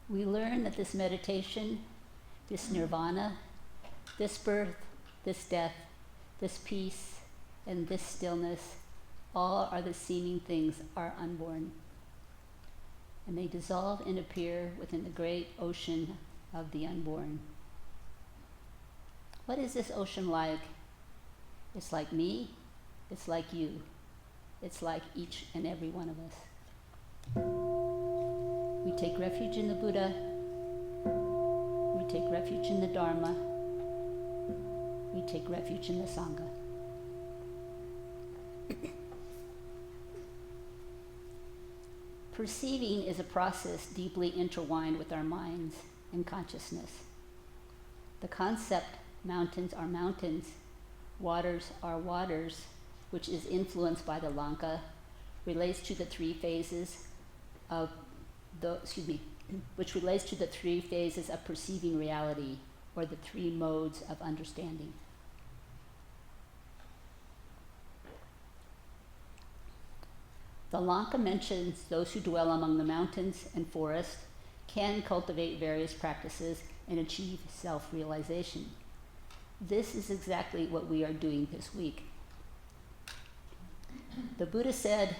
We learn that this meditation, this nirvana, this birth, this death, this peace, and this stillness, all are the seeming things are unborn. And they dissolve and appear within the great ocean of the unborn. What is this ocean like? It's like me, it's like you, it's like each and every one of us. We take refuge in the Buddha, we take refuge in the Dharma, we take refuge in the Sangha. Perceiving is a process deeply intertwined with our minds and consciousness. The concept mountains are mountains, waters are waters, which is influenced by the Lanka, relates to the three phases of perceiving reality, or the three modes of understanding. The Lanka mentions those who dwell among the mountains and forests can cultivate various practices and achieve self-realization. This is exactly what we are doing this week. The Buddha said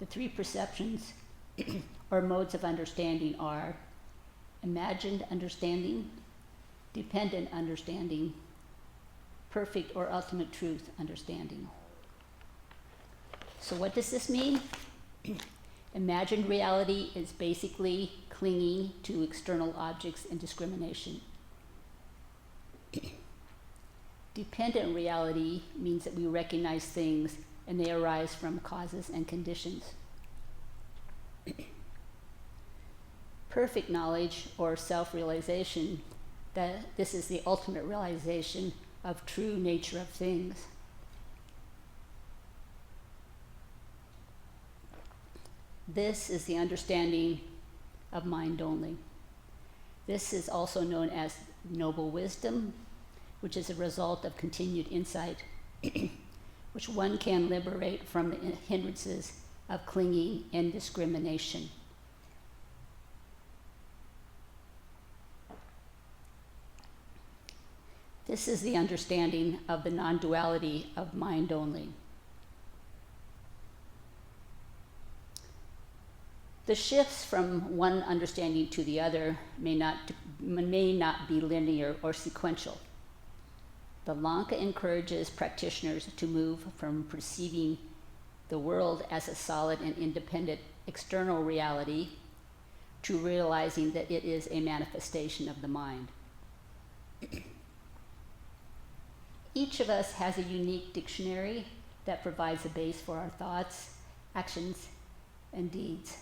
the three perceptions or modes of understanding are imagined understanding, dependent understanding, perfect or ultimate truth understanding. So what does this mean? Imagined reality is basically clinging to external objects and discrimination. Dependent reality means that we recognize things and they arise from causes and conditions. Perfect knowledge or self-realization, that this is the ultimate realization of true nature of things. This is the understanding of mind only. This is also known as noble wisdom, which is a result of continued insight, which one can liberate from the hindrances of clinging and discrimination. This is the understanding of the non-duality of mind only. The shifts from one understanding to the other may not be linear or sequential. The Lanka encourages practitioners to move from perceiving the world as a solid and independent external reality to realizing that it is a manifestation of the mind. Each of us has a unique dictionary that provides a base for our thoughts, actions, and deeds.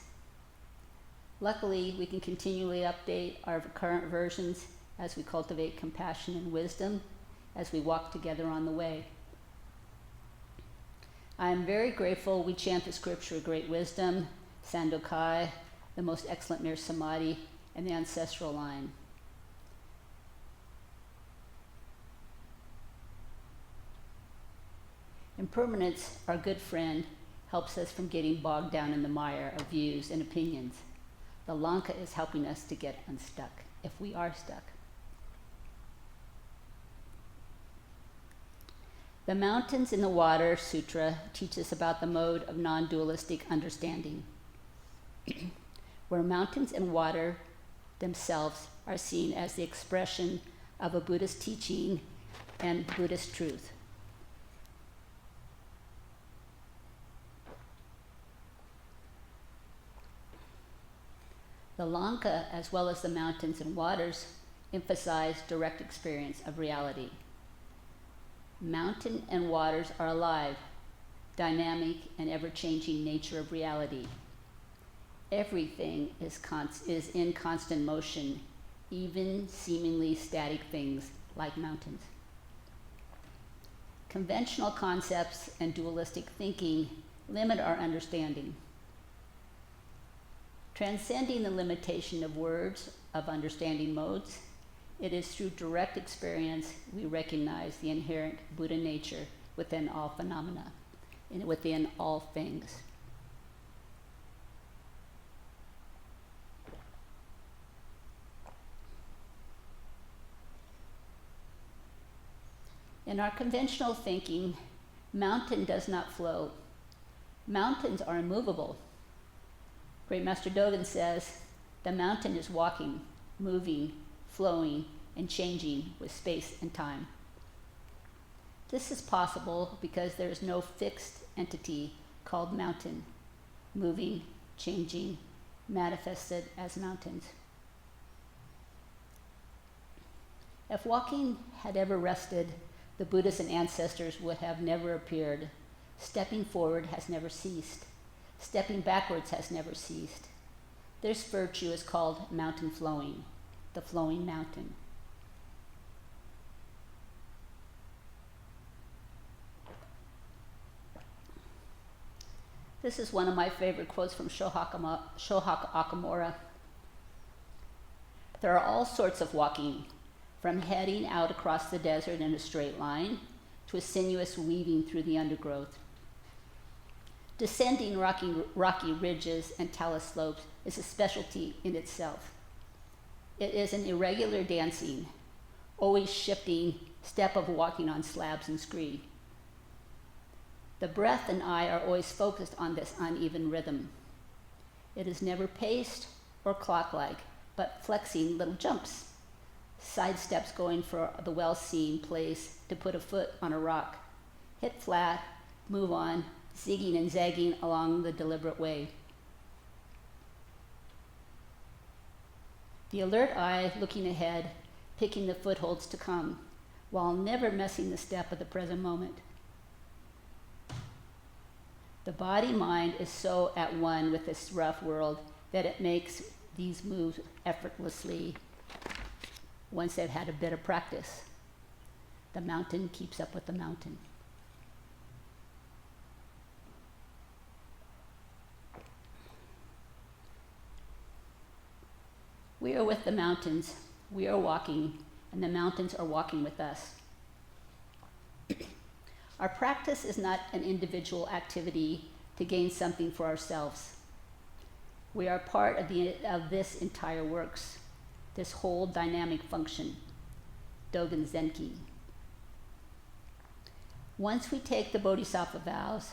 Luckily, we can continually update our current versions as we cultivate compassion and wisdom as we walk together on the way. I am very grateful we chant the scripture Great Wisdom, Sandokai, the most excellent mere samadhi, and the ancestral line. Impermanence, our good friend, helps us from getting bogged down in the mire of views and opinions. The Lanka is helping us to get unstuck, if we are stuck. The Mountains in the Water Sutra teaches about the mode of non-dualistic understanding, where mountains and water themselves are seen as the expression of a Buddhist teaching and Buddhist truth. The Lanka, as well as the mountains and waters, emphasize direct experience of reality. Mountain and waters are alive, dynamic, and ever-changing nature of reality. Everything is in constant motion, even seemingly static things like mountains. Conventional concepts and dualistic thinking limit our understanding. Transcending the limitation of words, of understanding modes, it is through direct experience we recognize the inherent Buddha nature within all phenomena and within all things. In our conventional thinking, mountain does not float. Mountains are immovable. Great Master Dogen says, the mountain is walking, moving, flowing, and changing with space and time. This is possible because there is no fixed entity called mountain, moving, changing, manifested as mountains. If walking had ever rested, the Buddhas and ancestors would have never appeared. Stepping forward has never ceased. Stepping backwards has never ceased. This virtue is called mountain flowing, the flowing mountain. This is one of my favorite quotes from Shohaku Akamura. There are all sorts of walking, from heading out across the desert in a straight line to a sinuous weaving through the undergrowth. Descending rocky ridges and talus slopes is a specialty in itself. It is an irregular dancing, always shifting step of walking on slabs and scree. The breath and eye are always focused on this uneven rhythm. It is never paced or clock-like, but flexing little jumps, side steps going for the well-seen place to put a foot on a rock, hit flat, move on, zigging and zagging along the deliberate way. The alert eye looking ahead, picking the footholds to come, while never missing the step of the present moment. The body-mind is so at one with this rough world that it makes these moves effortlessly once they've had a bit of practice. The mountain keeps up with the mountain. We are with the mountains. We are walking, and the mountains are walking with us. Our practice is not an individual activity to gain something for ourselves. We are part of this entire works, this whole dynamic function, Dogen Zenki. Once we take the Bodhisattva vows,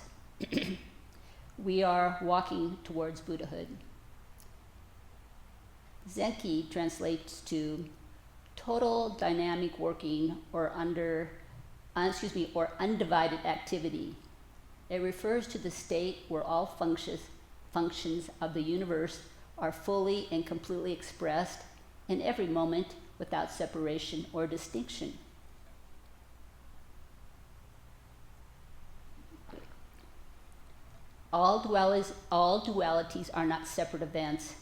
we are walking towards Buddhahood. Zenki translates to total dynamic working or undivided activity. It refers to the state where all functions of the universe are fully and completely expressed in every moment without separation or distinction. All dualities are not separate events,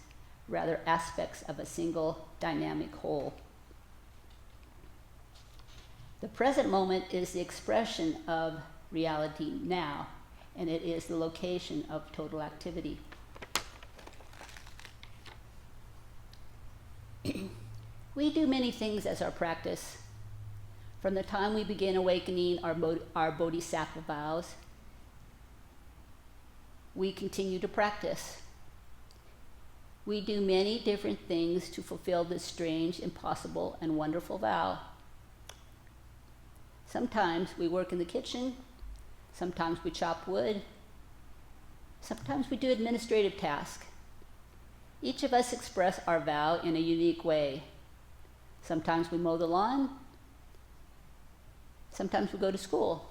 rather aspects of a single dynamic whole. The present moment is the expression of reality now, and it is the location of total activity. We do many things as our practice. From the time we begin awakening our bodhisattva vows, we continue to practice. We do many different things to fulfill this strange, impossible, and wonderful vow. Sometimes we work in the kitchen, sometimes we chop wood, sometimes we do administrative tasks. Each of us express our vow in a unique way. Sometimes we mow the lawn, sometimes we go to school,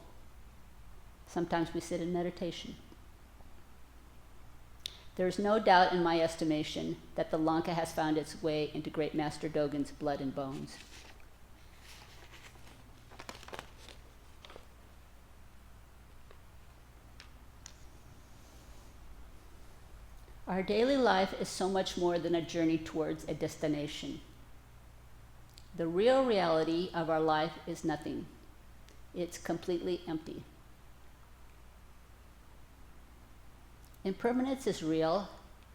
sometimes we sit in meditation. There is no doubt in my estimation that the Lanka has found its way into Great Master Dogen's blood and bones. Our daily life is so much more than a journey towards a destination. The real reality of our life is nothing. It's completely empty. Impermanence is real,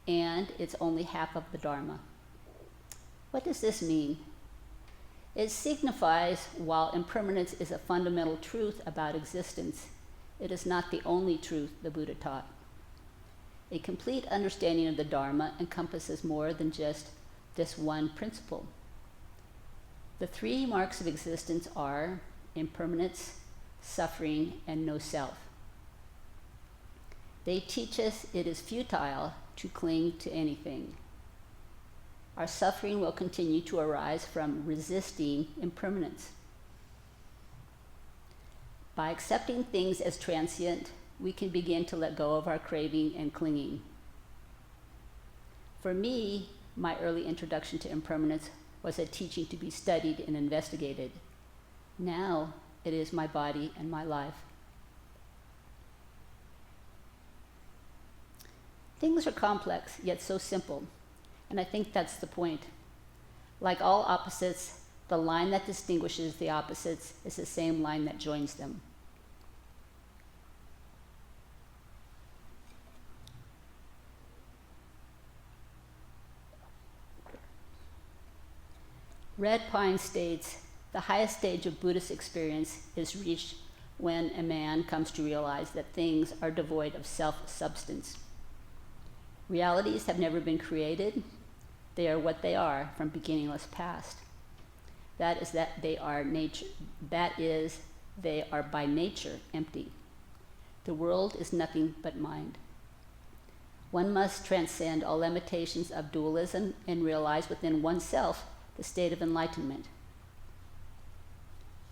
and it's only half of the Dharma. What does this mean? It signifies while impermanence is a fundamental truth about existence, it is not the only truth the Buddha taught. A complete understanding of the Dharma encompasses more than just this one principle. The three marks of existence are impermanence, suffering, and no self. They teach us it is futile to cling to anything. Our suffering will continue to arise from resisting impermanence. By accepting things as transient, we can begin to let go of our craving and clinging. For me, my early introduction to impermanence was a teaching to be studied and investigated. Now it is my body and my life. Things are complex, yet so simple, and I think that's the point. Like all opposites, the line that distinguishes the opposites is the same line that joins them. Red Pine states, the highest stage of Buddhist experience is reached when a man comes to realize that things are devoid of self-substance. Realities have never been created. They are what they are from beginningless past. That is, they are by nature empty. The world is nothing but mind. One must transcend all limitations of dualism and realize within oneself the state of enlightenment.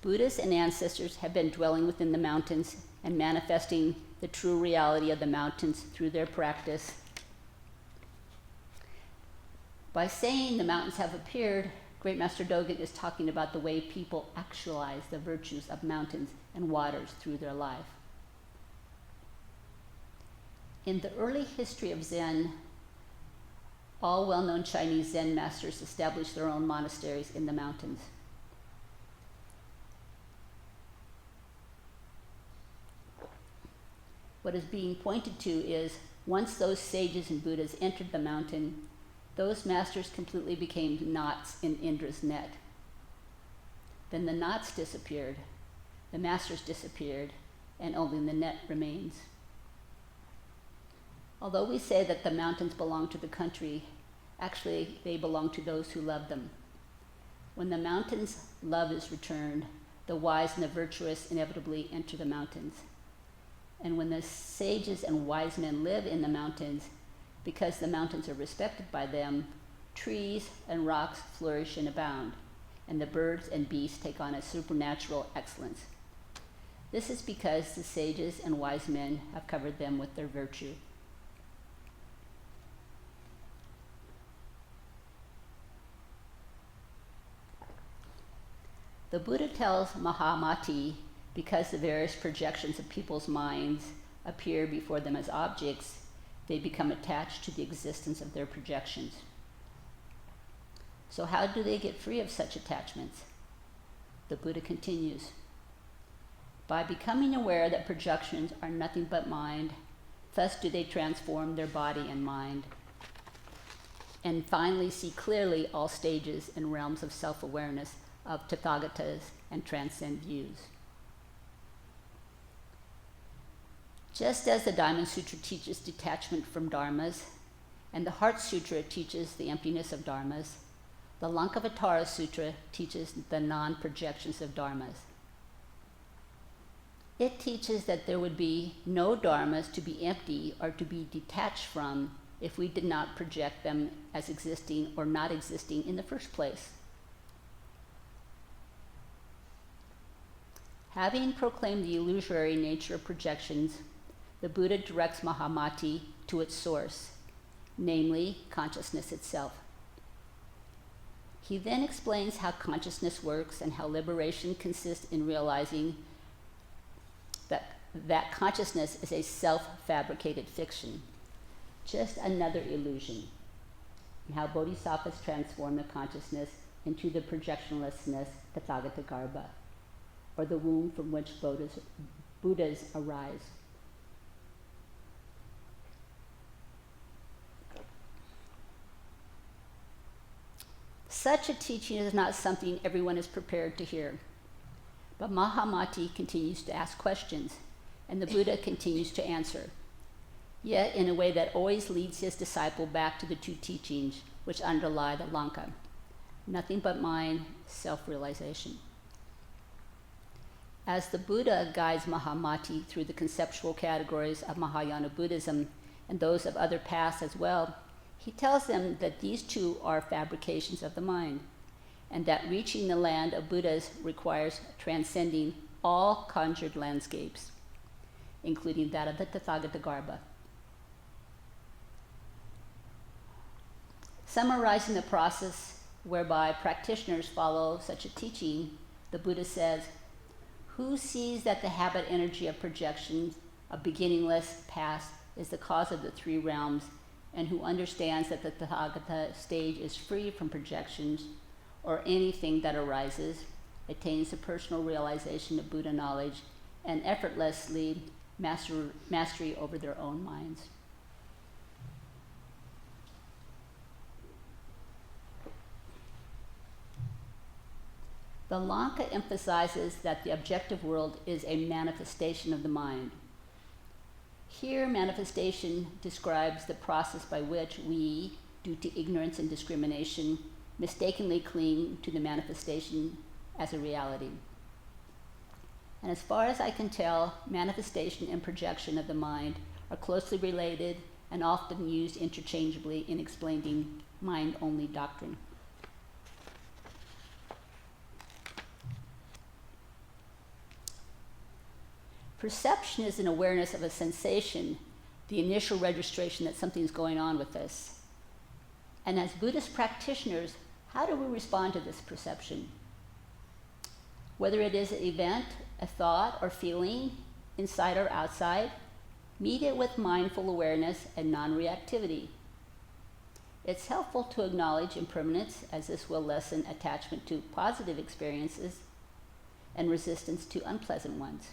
Buddhists and ancestors have been dwelling within the mountains and manifesting the true reality of the mountains through their practice. By saying the mountains have appeared, Great Master Dogen is talking about the way people actualize the virtues of mountains and waters through their life. In the early history of Zen, all well-known Chinese Zen masters established their own monasteries in the mountains. What is being pointed to is, once those sages and Buddhas entered the mountain, those masters completely became knots in Indra's net. Then the knots disappeared, the masters disappeared, and only the net remains. Although we say that the mountains belong to the country, actually they belong to those who love them. When the mountains' love is returned, the wise and the virtuous inevitably enter the mountains. And when the sages and wise men live in the mountains, because the mountains are respected by them, trees and rocks flourish and abound, and the birds and beasts take on a supernatural excellence. This is because the sages and wise men have covered them with their virtue. The Buddha tells Mahamati, because the various projections of people's minds appear before them as objects, they become attached to the existence of their projections. So how do they get free of such attachments? The Buddha continues, by becoming aware that projections are nothing but mind, thus do they transform their body and mind, and finally see clearly all stages and realms of self-awareness of Tathagatas and transcend views. Just as the Diamond Sutra teaches detachment from dharmas, and the Heart Sutra teaches the emptiness of dharmas, the Lankavatara Sutra teaches the non-projections of dharmas. It teaches that there would be no dharmas to be empty or to be detached from if we did not project them as existing or not existing in the first place. Having proclaimed the illusory nature of projections, the Buddha directs Mahamati to its source, namely consciousness itself. He then explains how consciousness works and how liberation consists in realizing that consciousness is a self-fabricated fiction, just another illusion, and how bodhisattvas transform the consciousness into the projectionlessness Tathagata Garbha, or the womb from which Buddhas arise. Such a teaching is not something everyone is prepared to hear. But Mahamati continues to ask questions, and the Buddha continues to answer, yet in a way that always leads his disciple back to the two teachings which underlie the Lanka: nothing but mind, self-realization. As the Buddha guides Mahamati through the conceptual categories of Mahayana Buddhism and those of other paths as well, he tells them that these too are fabrications of the mind, and that reaching the land of Buddhas requires transcending all conjured landscapes, including that of the Tathagatagarbha. Summarizing the process whereby practitioners follow such a teaching, the Buddha says, "Who sees that the habit energy of projections, a beginningless past, is the cause of the three realms, and who understands that the Tathagata stage is free from projections or anything that arises, attains the personal realization of Buddha knowledge and effortlessly mastery over their own minds." The Lanka emphasizes that the objective world is a manifestation of the mind. Here, manifestation describes the process by which we, due to ignorance and discrimination, mistakenly cling to the manifestation as a reality. And as far as I can tell, manifestation and projection of the mind are closely related and often used interchangeably in explaining mind-only doctrine. Perception is an awareness of a sensation, the initial registration that something's going on with us. And as Buddhist practitioners, how do we respond to this perception? Whether it is an event, a thought, or feeling, inside or outside, meet it with mindful awareness and non-reactivity. It's helpful to acknowledge impermanence, as this will lessen attachment to positive experiences and resistance to unpleasant ones.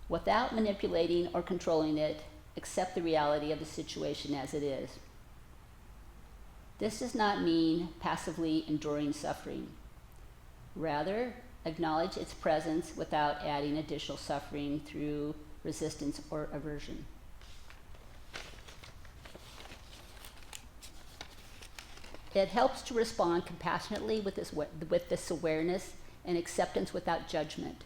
Without manipulating or controlling it, accept the reality of the situation as it is. This does not mean passively enduring suffering. Rather, acknowledge its presence without adding additional suffering through resistance or aversion. It helps to respond compassionately with this awareness and acceptance without judgment.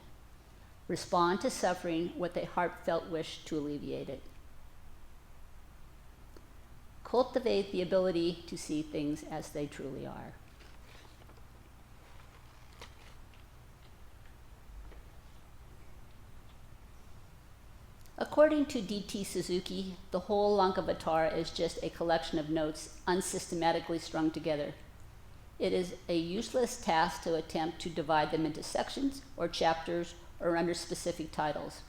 Respond to suffering with a heartfelt wish to alleviate it. Cultivate the ability to see things as they truly are. According to D.T. Suzuki, the whole Lankavatara is just a collection of notes unsystematically strung together. It is a useless task to attempt to divide them into sections or chapters or under specific titles.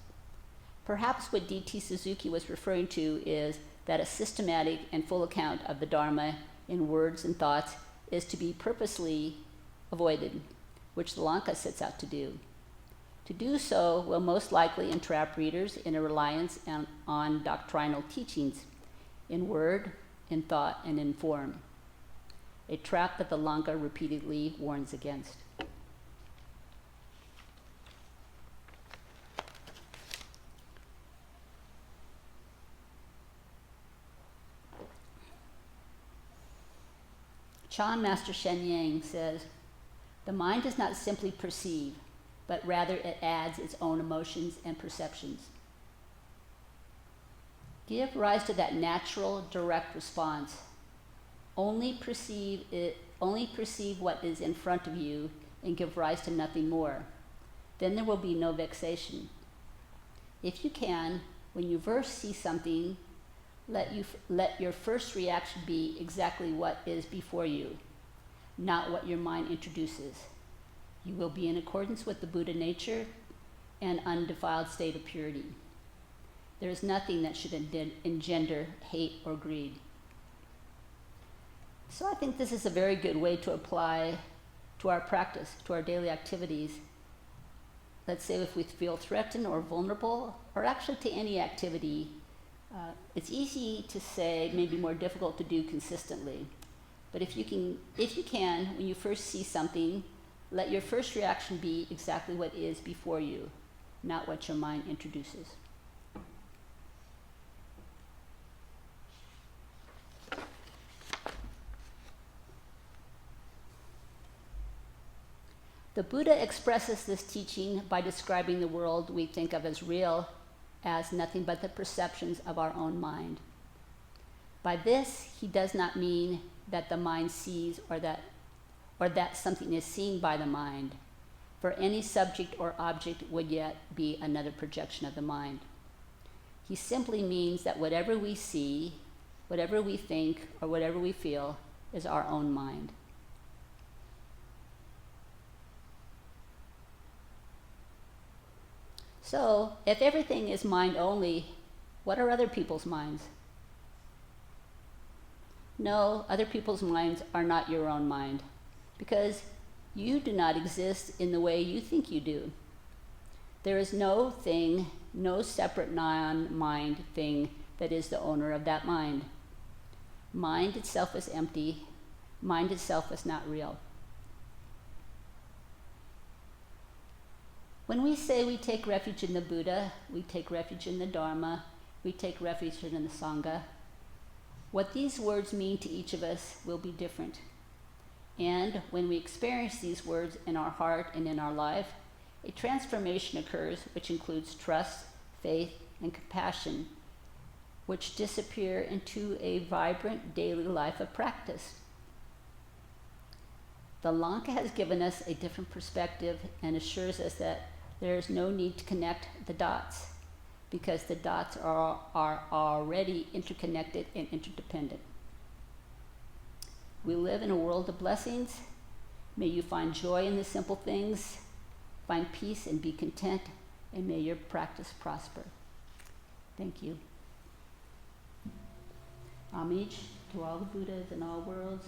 Perhaps what D.T. Suzuki was referring to is that a systematic and full account of the Dharma in words and thoughts is to be purposely avoided, which the Lanka sets out to do. To do so will most likely entrap readers in a reliance on doctrinal teachings, in word, in thought, and in form, a trap that the Lanka repeatedly warns against. Chan Master Shen Yang says, "The mind does not simply perceive, but rather it adds its own emotions and perceptions. Give rise to that natural, direct response. Only perceive what is in front of you and give rise to nothing more. Then there will be no vexation. If you can, when you first see something, let your first reaction be exactly what is before you, not what your mind introduces. You will be in accordance with the Buddha nature and undefiled state of purity. There is nothing that should engender hate or greed." So I think this is a very good way to apply to our practice, to our daily activities. Let's say if we feel threatened or vulnerable, or actually to any activity, it's easy to say, maybe more difficult to do consistently. But if you can, when you first see something, let your first reaction be exactly what is before you, not what your mind introduces. The Buddha expresses this teaching by describing the world we think of as real as nothing but the perceptions of our own mind. By this, he does not mean that the mind sees or that something is seen by the mind, for any subject or object would yet be another projection of the mind. He simply means that whatever we see, whatever we think, or whatever we feel is our own mind. So, if everything is mind only, what are other people's minds? No, other people's minds are not your own mind, because you do not exist in the way you think you do. There is no thing, no separate non-mind thing that is the owner of that mind. Mind itself is empty. Mind itself is not real. When we say we take refuge in the Buddha, we take refuge in the Dharma, we take refuge in the Sangha, what these words mean to each of us will be different. And when we experience these words in our heart and in our life, a transformation occurs which includes trust, faith, and compassion, which disappear into a vibrant daily life of practice. The Lanka has given us a different perspective and assures us that there is no need to connect the dots, because the dots are already interconnected and interdependent. We live in a world of blessings. May you find joy in the simple things, find peace and be content, and may your practice prosper. Thank you. Homage to all the Buddhas in all worlds.